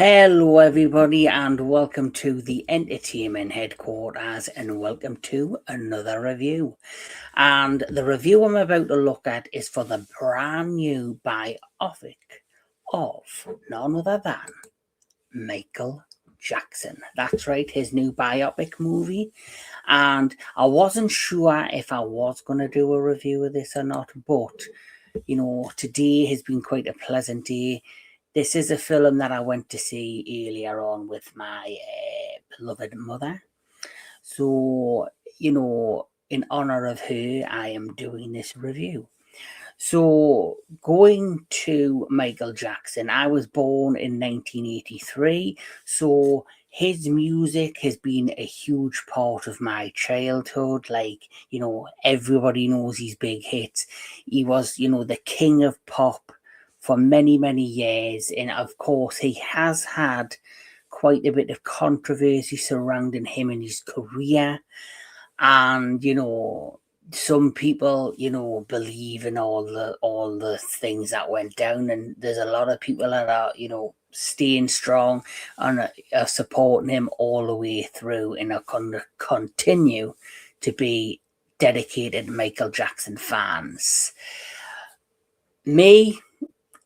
Hello, everybody, and welcome to the entertainment headquarters, and welcome to another review. And the review I'm about to look at is for the brand new biopic of none other than Michael Jackson. That's right, his new biopic movie. And I wasn't sure if I was going to do a review of this or not, but today has been quite a pleasant day. This is a film that I went to see earlier on with my beloved mother. So, in honor of her, I am doing this review. So, going to Michael Jackson, I was born in 1983. So, his music has been a huge part of my childhood. Everybody knows his big hits. He was, the king of pop for many, many years. And of course, he has had quite a bit of controversy surrounding him and his career. And, some people, believe in all the things that went down, and there's a lot of people that are, staying strong and are supporting him all the way through, and are going to continue to be dedicated Michael Jackson fans. Me,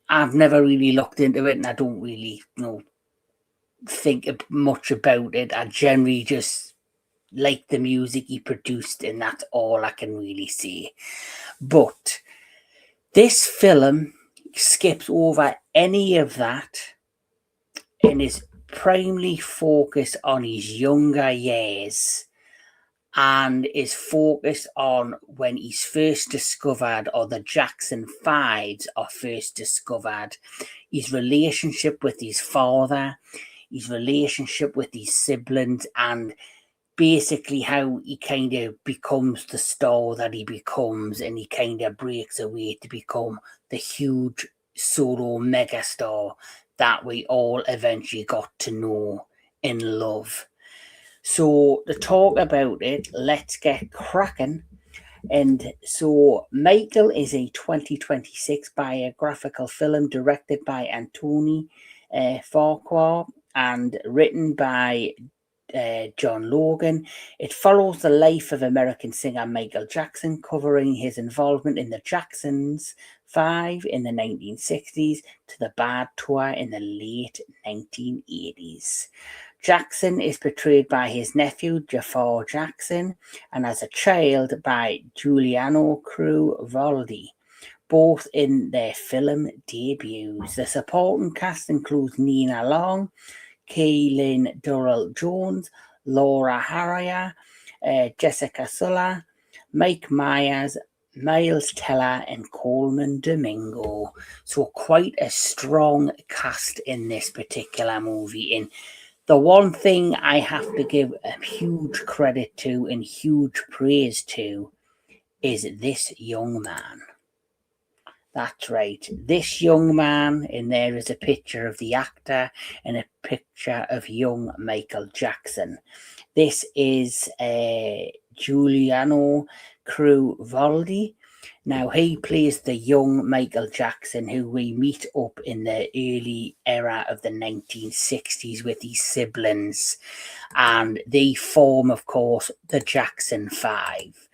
I've never really looked into it, and I don't really, think much about it. I generally just like the music he produced, and that's all I can really say. But this film skips over any of that and is primarily focused on his younger years, and is focused on when he's first discovered, or the Jackson Fives are first discovered, his relationship with his father, his relationship with his siblings, and basically how he kind of becomes the star that he becomes, and he kind of breaks away to become the huge solo megastar that we all eventually got to know and love. So to talk about it, let's get cracking. And so Michael is a 2026 biographical film directed by Anthony Farquhar and written by John Logan. It follows the life of American singer Michael Jackson, covering his involvement in the Jacksons 5 in the 1960s to the Bad Tour in the late 1980s. Jackson is portrayed by his nephew Jafar Jackson, and as a child by Giuliano Cruz-Valdi, both in their film debuts. The supporting cast includes Nina Long, Kaylin Durrell-Jones, Laura Harrier, Jessica Sulla, Mike Myers, Miles Teller, and Coleman Domingo. So quite a strong cast in this particular movie. And the one thing I have to give a huge credit to and huge praise to is this young man. That's right, this young man, and there is a picture of the actor and a picture of young Michael Jackson. This is Giuliano Cruz-Valdi. Now, he plays the young Michael Jackson, who we meet up in the early era of the 1960s with his siblings, and they form, of course, the Jackson Five.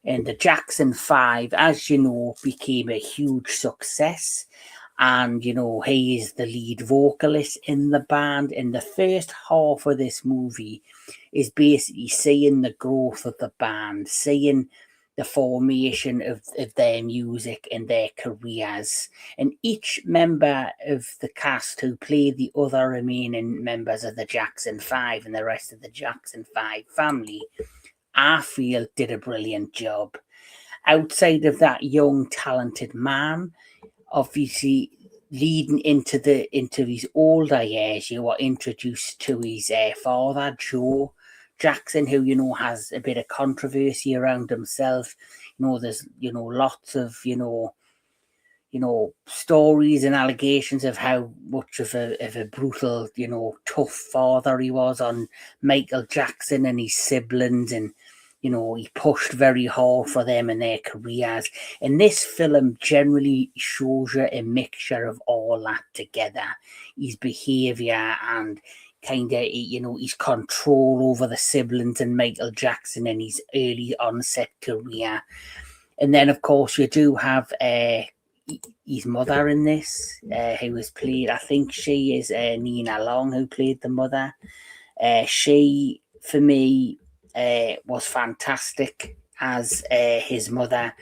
And the Jackson Five, as you know, became a huge success. And, he is the lead vocalist in the band. And the first half of this movie is basically seeing the growth of the band, seeing the formation of their music and their careers. And each member of the cast who played the other remaining members of the Jackson Five and the rest of the Jackson Five family, I feel did a brilliant job. Outside of that young, talented man, obviously leading into his older years, you are introduced to his father, Joe Jackson, who has a bit of controversy around himself. There's lots of stories and allegations of how much of a brutal, tough father he was on Michael Jackson and his siblings, and he pushed very hard for them in their careers. And this film generally shows you a mixture of all that together. His behaviour and kind of, his control over the siblings and Michael Jackson in his early onset career. And then, of course, you do have his mother in this, who was played, I think she is Nina Long, who played the mother. She, for me, was fantastic as his mother.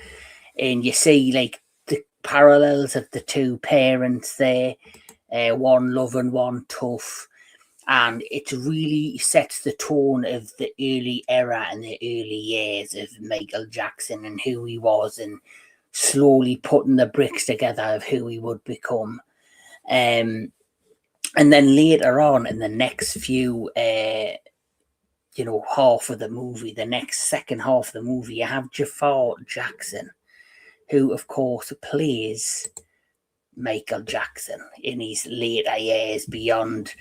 And you see, like, the parallels of the two parents there, one loving, one tough. And it really sets the tone of the early era and the early years of Michael Jackson and who he was, and slowly putting the bricks together of who he would become. And then later on in the next few, half of the movie, the next second half of the movie, you have Jafar Jackson, who, of course, plays Michael Jackson in his later years beyond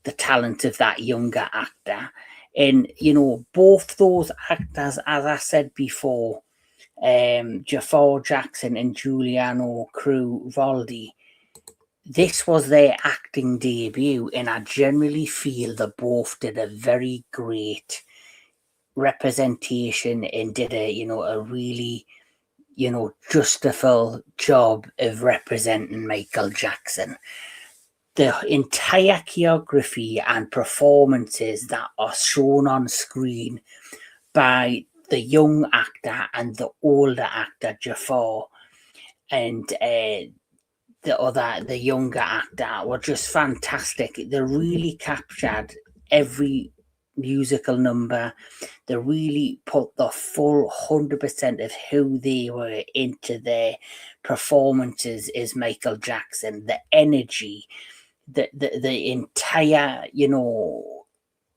the talent of that younger actor. And, both those actors, as I said before, Jafar Jackson and Giuliano Cruz-Valdi, this was their acting debut, and I generally feel they both did a very great representation and did a really, justifiable job of representing Michael Jackson. The entire choreography and performances that are shown on screen by the young actor and the older actor, Jafar, and the younger actor were just fantastic. They really captured every musical number. They really put the full 100% of who they were into their performances as Michael Jackson. The energy, the entire,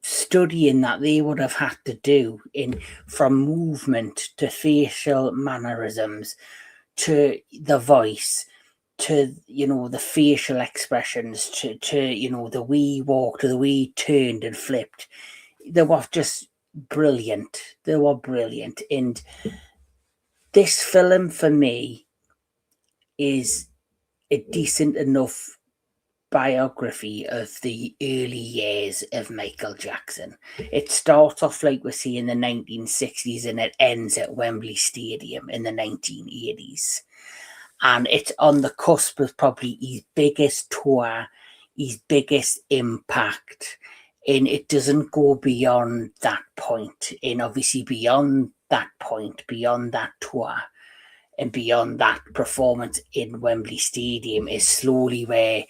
studying that they would have had to do from movement to facial mannerisms to the voice to the facial expressions to the way he walked, to the way he turned and flipped. They were just brilliant. They were brilliant. And this film for me is a decent enough biography of the early years of Michael Jackson. It starts off, like we see, in the 1960s and it ends at Wembley Stadium in the 1980s. And it's on the cusp of probably his biggest tour, his biggest impact. And it doesn't go beyond that point. And obviously beyond that point, beyond that tour, and beyond that performance in Wembley Stadium is slowly where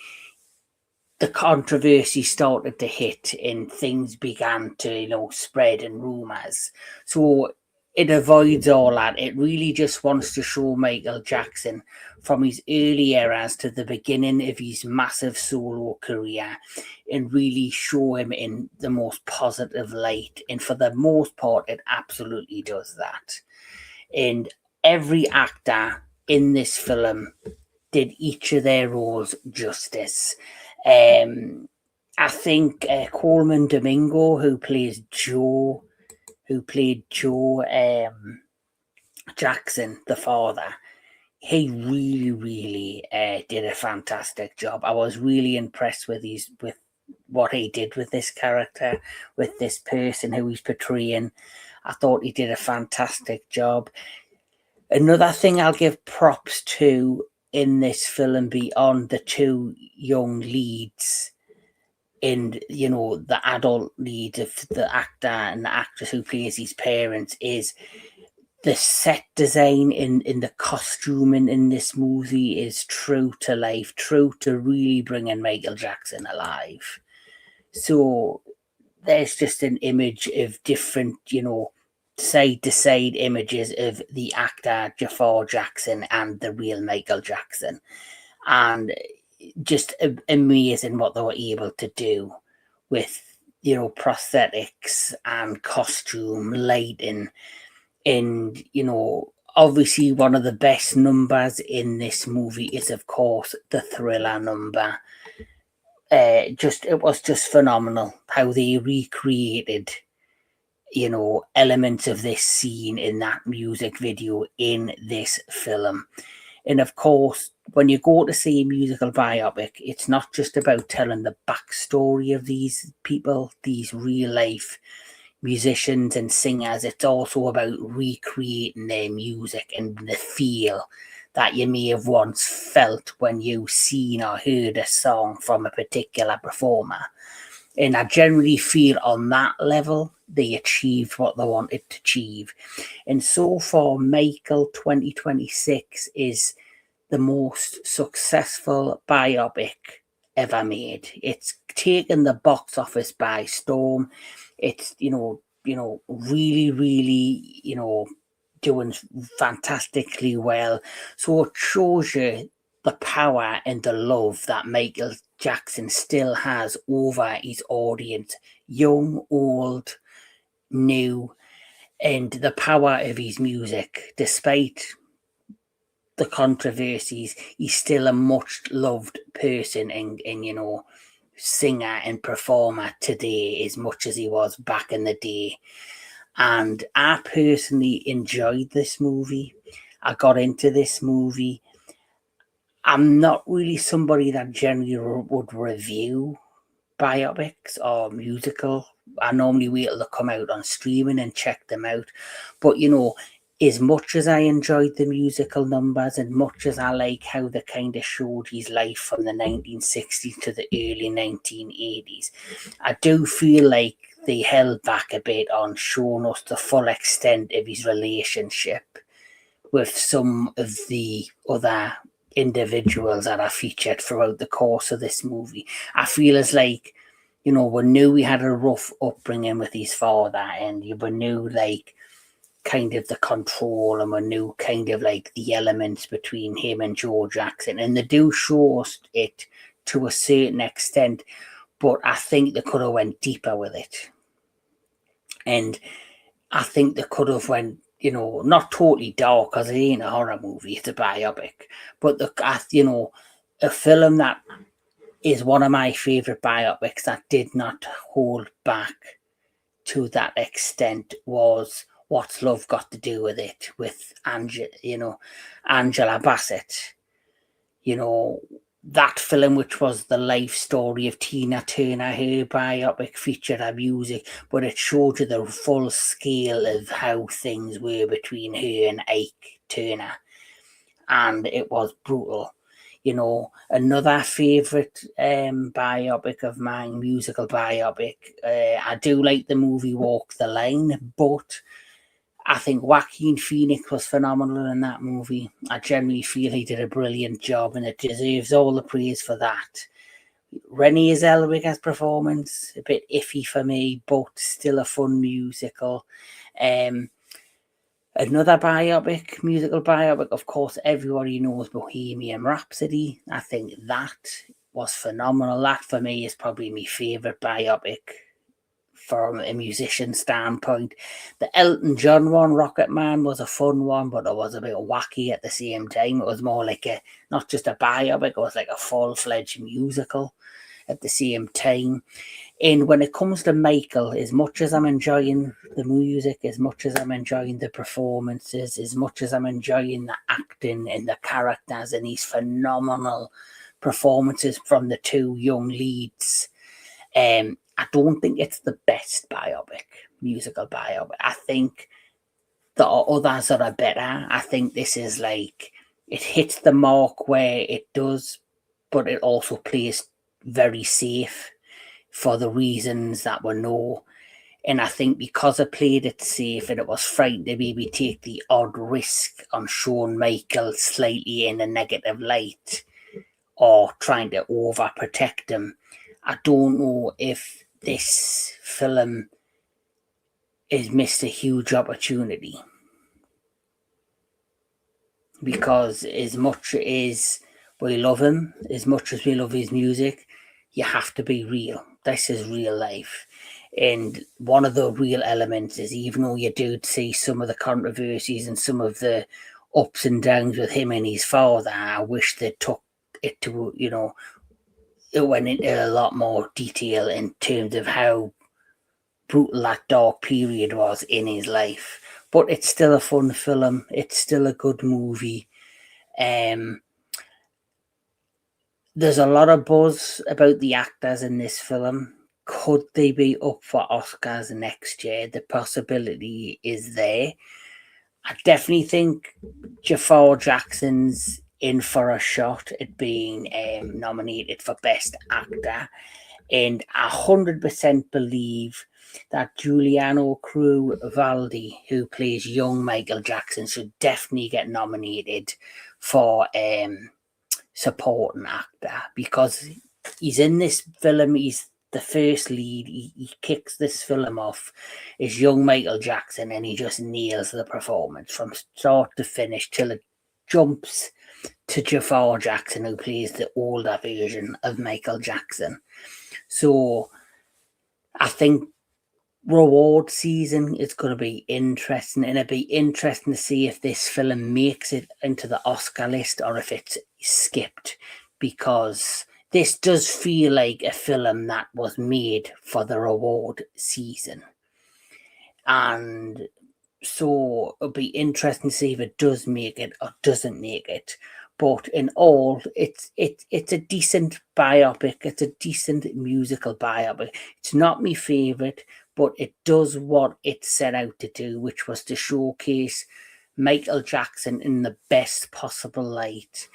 the controversy started to hit and things began to, spread and rumours. So it avoids all that. It really just wants to show Michael Jackson from his early eras to the beginning of his massive solo career and really show him in the most positive light. And for the most part, it absolutely does that. And every actor in this film did each of their roles justice. I think Coleman Domingo, who played Joe Jackson, the father, he really, really did a fantastic job. I was really impressed with what he did with this character, with this person who he's portraying. I thought he did a fantastic job. Another thing I'll give props to in this film, beyond the two young leads, in the adult lead of the actor and the actress who plays his parents, is the set design in the costuming in this movie is true to life, true to really bringing Michael Jackson alive. So there's just an image of different, side to side images of the actor Jafar Jackson and the real Michael Jackson, and just amazing what they were able to do with prosthetics and costume lighting. And obviously one of the best numbers in this movie is, of course, the Thriller number. It was just phenomenal how they recreated elements of this scene in that music video in this film. And of course, when you go to see a musical biopic, it's not just about telling the backstory of these people, these real life musicians and singers. It's also about recreating their music and the feel that you may have once felt when you seen or heard a song from a particular performer. And I generally feel on that level, they achieved what they wanted to achieve. And so far, Michael 2026 is the most successful biopic ever made. It's taken the box office by storm. It's, really, really, doing fantastically well. So it shows you the power and the love that Michael Jackson still has over his audience, young, old, new, and the power of his music. Despite the controversies, he's still a much loved person and singer and performer today as much as he was back in the day. And I personally enjoyed this movie. I got into this movie. I'm not really somebody that generally would review biopics or musical. I normally wait till they come out on streaming and check them out. But as much as I enjoyed the musical numbers and much as I like how they kind of showed his life from the 1960s to the early 1980s, I do feel like they held back a bit on showing us the full extent of his relationship with some of the other individuals that are featured throughout the course of this movie. I feel as like, we knew he had a rough upbringing with his father, and we knew like kind of the control, and we knew kind of like the elements between him and Joe Jackson, and they do show us it to a certain extent, but I think they could have went deeper with it. And I think they could have went, not totally dark, because it ain't a horror movie, it's a biopic, but a film that is one of my favorite biopics that did not hold back to that extent was What's Love Got to Do with It, with Angela Bassett. That film, which was the life story of Tina Turner, her biopic, featured her music, but it showed you the full scale of how things were between her and Ike Turner, and it was brutal. Another favourite biopic of mine, musical biopic, I do like the movie Walk the Line, but I think Joaquin Phoenix was phenomenal in that movie. I generally feel he did a brilliant job, and it deserves all the praise for that. Renee Zellweger's performance, a bit iffy for me, but still a fun musical. Another musical biopic, of course, everybody knows Bohemian Rhapsody. I think that was phenomenal. That, for me, is probably my favourite biopic from a musician standpoint. The Elton John one, Rocket Man, was a fun one, but it was a bit wacky at the same time. It was more like not just a biopic, it was like a full-fledged musical at the same time. And when it comes to Michael, as much as I'm enjoying the music, as much as I'm enjoying the performances, as much as I'm enjoying the acting and the characters and these phenomenal performances from the two young leads, I don't think it's the best musical biopic. I think there are others that are better. I think this is like, it hits the mark where it does, but it also plays very safe for the reasons that we know. And I think because it played it safe and it was frightened to maybe take the odd risk on showing Michael slightly in a negative light or trying to overprotect him, I don't know if this film has missed a huge opportunity. Because as much as we love him, as much as we love his music, you have to be real. This is real life. And one of the real elements is, even though you do see some of the controversies and some of the ups and downs with him and his father, I wish they took it to, it went into a lot more detail in terms of how brutal that dark period was in his life. But it's still a fun film. It's still a good movie. There's a lot of buzz about the actors in this film. Could they be up for Oscars next year? The possibility is there. I definitely think Jafar Jackson's in for a shot at being nominated for Best Actor. And I 100% believe that Giuliano Cruz-Valdi, who plays young Michael Jackson, should definitely get nominated for supporting actor, because he's in this film. He's the first lead. He kicks this film off as young Michael Jackson, and he just nails the performance from start to finish till it jumps to Jafar Jackson, who plays the older version of Michael Jackson. So I think reward season is going to be interesting, and it'd be interesting to see if this film makes it into the Oscar list or if it's skipped, because this does feel like a film that was made for the reward season. And so it'll be interesting to see if it does make it or doesn't make it. But in all, it's a decent biopic. It's a decent musical biopic. It's not my favourite, but it does what it set out to do, which was to showcase Michael Jackson in the best possible light,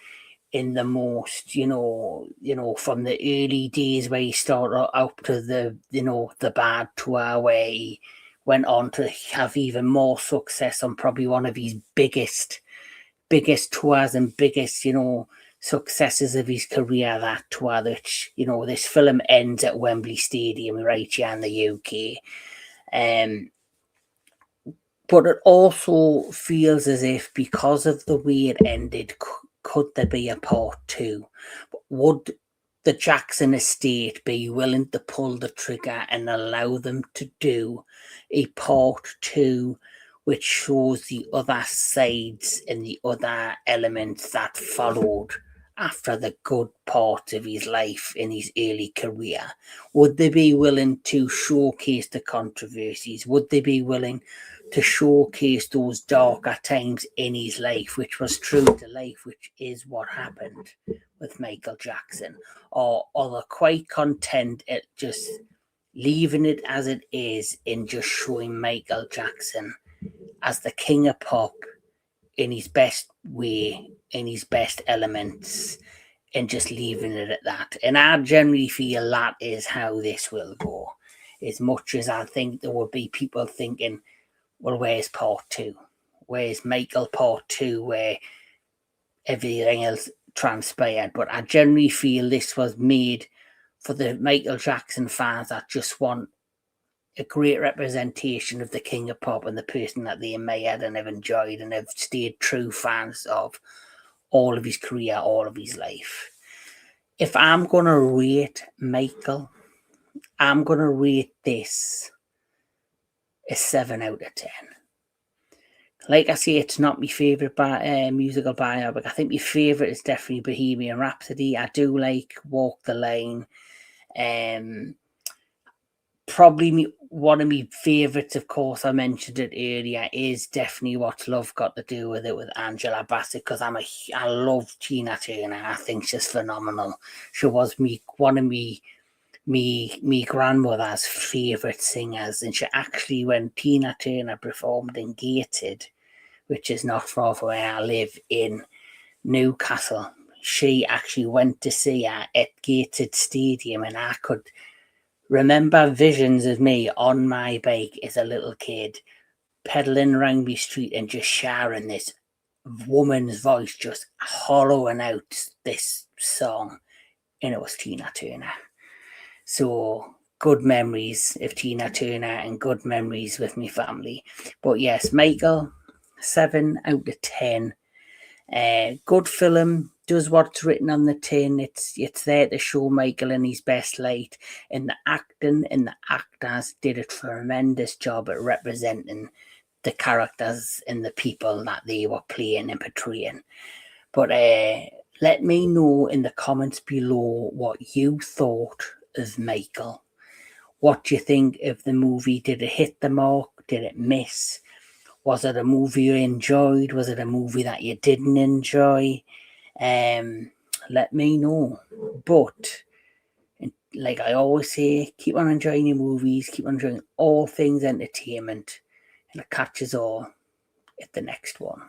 in the most, from the early days where he started out to the bad tour, where he went on to have even more success on probably one of his biggest tours and biggest, successes of his career, that tour, which, this film ends at Wembley Stadium right here in the UK. But it also feels as if, because of the way it ended, could there be a part two? Would the Jackson estate be willing to pull the trigger and allow them to do a part two, which shows the other sides and the other elements that followed after the good part of his life in his early career? Would they be willing to showcase the controversies? Would they be willing to showcase those darker times in his life, which was true to life, which is what happened with Michael Jackson? Or are they quite content at just leaving it as it is and just showing Michael Jackson as the king of pop in his best way, in his best elements, and just leaving it at that? And I generally feel that is how this will go. As much as I think there will be people thinking, well, where's part two? Where's Michael part two, where everything else transpired? But I generally feel this was made for the Michael Jackson fans that just want a great representation of the king of pop and the person that they admired and have enjoyed and have stayed true fans of all of his career, all of his life. If I'm going to rate Michael, I'm going to rate this a 7 out of 10. Like I say, it's not my favourite musical biopic. I think my favourite is definitely Bohemian Rhapsody. I do like Walk the Line. Probably one of my favourites, of course, I mentioned it earlier, is definitely What's Love Got to Do with It, with Angela Bassett, because I love Tina Turner. I think she's phenomenal. She was one of me grandmother's favourite singers, and she actually, when Tina Turner performed in Gated, which is not far from where I live in Newcastle, she actually went to see her at Gated Stadium, and I could remember visions of me on my bike as a little kid, pedaling around my street and just sharing this woman's voice, just hollowing out this song, and it was Tina Turner. So good memories of Tina Turner and good memories with my family. But yes, Michael, 7 out of 10. Good film, does what's written on the tin. It's there to show Michael in his best light, and the acting and the actors did a tremendous job at representing the characters and the people that they were playing and portraying. But let me know in the comments below what you thought of Michael. What do you think of the movie? Did it hit the mark? Did it miss? Was it a movie you enjoyed? Was it a movie that you didn't enjoy? Let me know. But like I always say, keep on enjoying your movies, keep on enjoying all things entertainment, and I'll catch us all at the next one.